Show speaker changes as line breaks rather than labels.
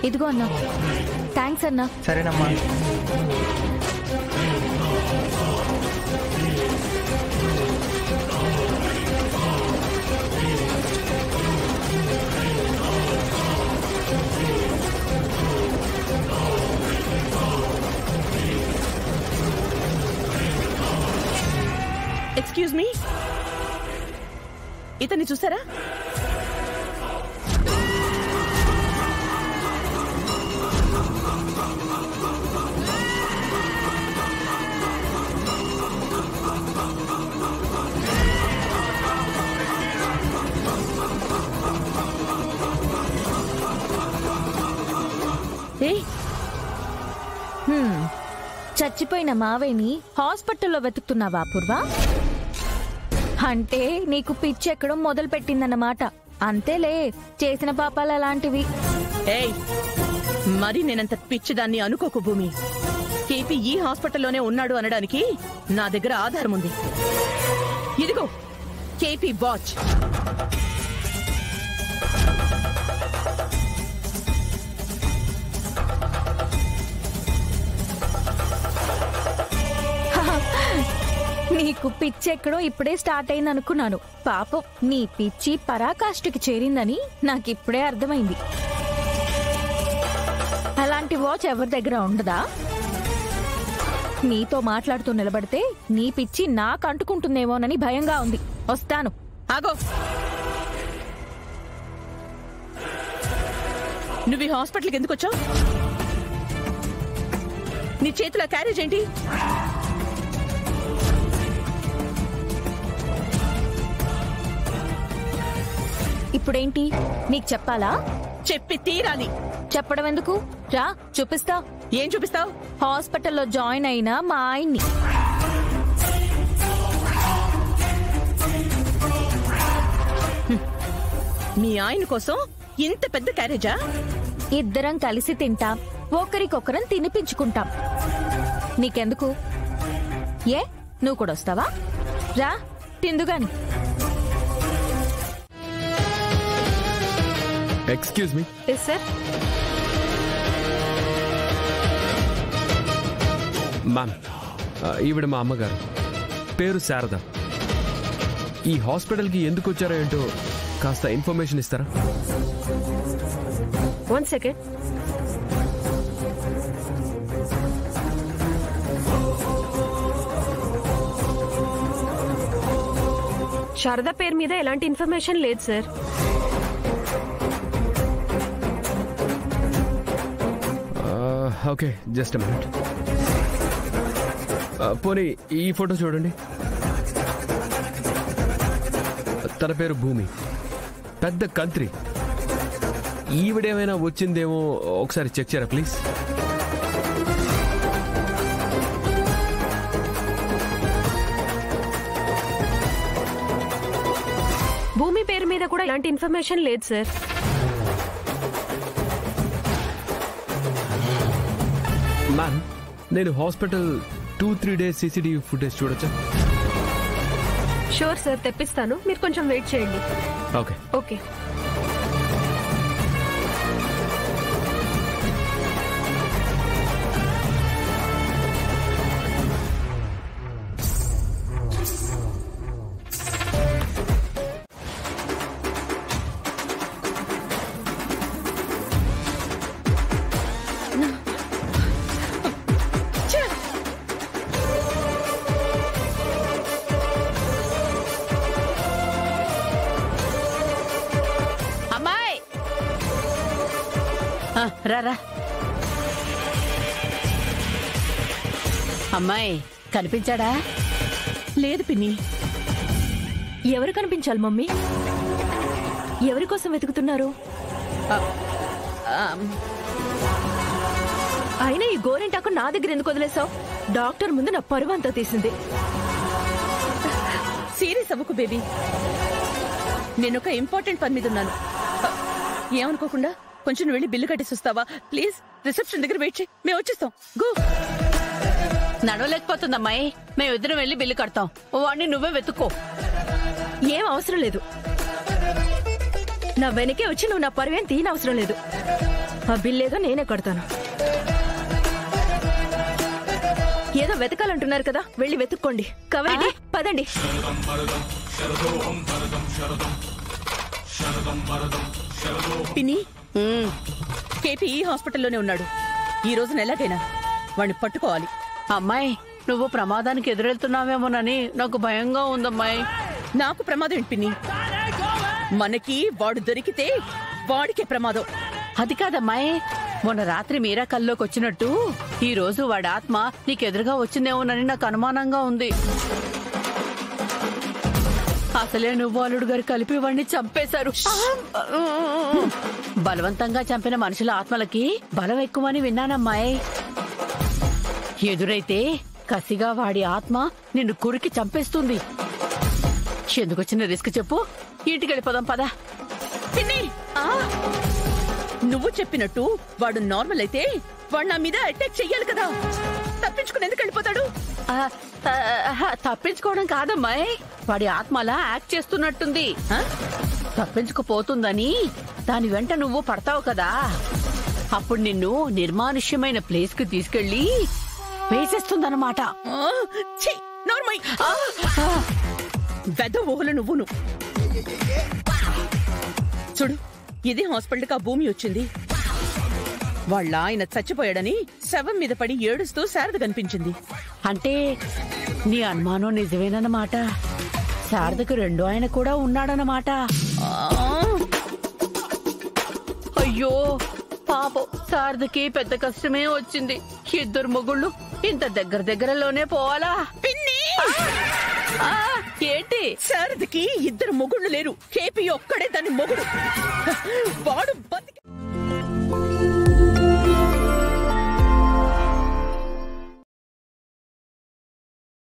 ఇదిగో అన్నా. థ్యాంక్స్ అన్నా.
సరేనమ్మా.
ఎక్స్క్యూజ్ మీ, ఇతన్ని చూసారా?
చచ్చిపోయిన మావయ్యని హాస్పిటల్లో వెతుకుతున్నావా పూర్వ? అంటే నీకు పిచ్చి ఎక్కడం మొదలు పెట్టిందన్నమాట. అంతేలే, చేసిన పాపాలు అలాంటివి.
ఏయ్, మరి నేనంత పిచ్చిదాన్ని అనుకోకు భూమి. కేపీ ఈ హాస్పిటల్లోనే ఉన్నాడు అనడానికి నా దగ్గర ఆధారం ఉంది. ఇదిగో కేపీ వాచ్.
నీకు పిచ్చి ఎక్కడో ఇప్పుడే స్టార్ట్ అయింది అనుకున్నాను. పాపం నీ పిచ్చి పరాకాష్ఠకి చేరిందని నాకిప్పుడే అర్థమైంది. అలాంటి వాచ్ ఎవరి దగ్గర ఉండదా? నీతో మాట్లాడుతూ నిలబడితే నీ పిచ్చి నాకు అంటుకుంటుందేమోనని భయంగా ఉంది. వస్తాను.
ఆగో, నువ్వు ఈ హాస్పిటల్కి ఎందుకు వచ్చావు? నీ చేతిలో క్యారేజ్ ఏంటి?
ఇప్పుడేంటి నీకు చెప్పాలా?
చెప్పి తీరాలి.
చెప్పడం ఎందుకు? రా చూపిస్తా.
ఏం చూపిస్తావు?
హాస్పిటల్లో జాయిన్ అయిన మా ఆయన్ని.
మీ ఆయన కోసం ఇంత పెద్ద క్యారేజా?
ఇద్దరం కలిసి తింటాం, ఒకరికొకరం తినిపించుకుంటాం. నీకెందుకు? ఏ నువ్వు కూడా వస్తావా? రా తిందుగాని.
Excuse me.
సార్.
మ్యామ్, ఈవిడ మా అమ్మగారు, పేరు శారద. ఈ హాస్పిటల్కి ఎందుకు వచ్చారో ఏంటో కాస్త ఇన్ఫర్మేషన్ ఇస్తారా?
1 సెకండ్. శారద పేరు మీద ఎలాంటి ఇన్ఫర్మేషన్ లేదు సార్.
Okay, just minute. పోనీ ఈ ఫోటో చూడండి. తన పేరు భూమి, పెద్ద కంత్రి. ఈవిడేమైనా వచ్చిందేమో ఒకసారి చెక్ చేయరా ప్లీజ్?
భూమి పేరు మీద కూడా ఎలాంటి ఇన్ఫర్మేషన్ లేదు సార్.
మ్యామ్, నేను హాస్పిటల్ 2-3 డేస్ CCTV ఫుటేజ్ చూడొచ్చా?
షూర్ సార్, తెప్పిస్తాను. మీరు కొంచెం వెయిట్ చేయండి.
Okay
okay.
రారా.
అమ్మాయి కనిపించాడా?
లేదు పిన్ని.
ఎవరు కనిపించాలి మమ్మీ? ఎవరి కోసం వెతుకుతున్నారు? అయినా ఈ గోరింటాకు నా దగ్గర ఎందుకు వదిలేసావు? డాక్టర్ ముందు నా పరువంతా తీసింది.
సీరియస్ అవ్వకు బేబీ. నేను ఒక ఇంపార్టెంట్ పని మీద ఉన్నాను. ఏమనుకోకుండా కొంచెం వెళ్ళి బిల్లు కట్టేసి వస్తావా ప్లీజ్? రిసెప్షన్ దగ్గర వెయిట్ చేయి, మేము వచ్చేస్తాం. గో.
నడవలేకపోతుందమ్మాయి, మేమిద్దరం వెళ్ళి బిల్లు కడతాం. వాడిని నువ్వే వెతుక్కో.
ఏం అవసరం లేదు. నా వెనకే వచ్చి నువ్వు నా పరువేం తీయనవసరం లేదు. ఆ బిల్లేదో నేనే కడతాను. ఏదో వెతకాలంటున్నారు కదా, వెళ్ళి వెతుక్కోండి. కవరి పదండి.
పిన్ని, కేపీ ఈ హాస్పిటల్లోనే ఉన్నాడు. ఈ రోజున ఎలాగైనా వాడిని పట్టుకోవాలి.
అమ్మాయి, నువ్వు ప్రమాదానికి ఎదురెళ్తున్నావేమోనని నాకు భయంగా ఉందమ్మాయి.
నాకు ప్రమాదం ఏంటి పిన్ని? మనకి వాడు దొరికితే వాడికే ప్రమాదం.
అది కాదమ్మాయి, మొన్న రాత్రి మీరా కల్లోకి వచ్చినట్టు ఈ రోజు వాడి ఆత్మ నీకెదురుగా వచ్చిందేమోనని నాకు అనుమానంగా ఉంది. అసలే నువ్వు అల్లుడు గారు కలిపి వాడిని చంపేశారు. బలవంతంగా చంపిన మనుషుల ఆత్మలకి బలం ఎక్కువని విన్నానమ్మాయి. ఎదురైతే కసిగా వాడి ఆత్మ నిన్ను కురికి చంపేస్తుంది. ఎందుకొచ్చిన రిస్క్ చెప్పు, ఇంటికి వెళ్ళిపోదాం పదా.
పిన్ని, నువ్వు చెప్పినట్టు వాడు నార్మల్ అయితే వాడు నా మీద అటాక్ చెయ్యాలి కదా. తప్పించుకుని ఎందుకు వెళ్ళిపోతాడు?
తప్పించుకోవడం కాదమ్మాయి, వాడి ఆత్మలా యాక్ట్ చేస్తున్నట్టుంది. తప్పించుకుపోతుందని దాని వెంట నువ్వు పడతావు కదా, అప్పుడు నిన్ను నిర్మానుష్యమైన ప్లేస్ కి తీసుకెళ్లి వేసేస్తుందన్నమాట.
వెద ఊహలు నువ్వును. చూడు, ఇదే హాస్పిటల్ కి ఆ భూమి వచ్చింది. వాళ్ళ ఆయన చచ్చిపోయాడని శవం మీద పడి ఏడుస్తూ శారద కనిపించింది.
అంటే నీ అనుమానం నిజమేనన్నమాట. శారదకు రెండో ఆయన కూడా ఉన్నాడన్నమాట. అయ్యో పాపం, శారదకి పెద్ద కష్టమే వచ్చింది. ఇద్దరు మొగుళ్ళు ఇంత దగ్గరలోనే పోవాలా?
పిన్ని,
ఏంటి?
శారదకి ఇద్దరు మొగుళ్ళు లేరు, కేపీ ఒక్కడే దాని మొగుడు. వాడు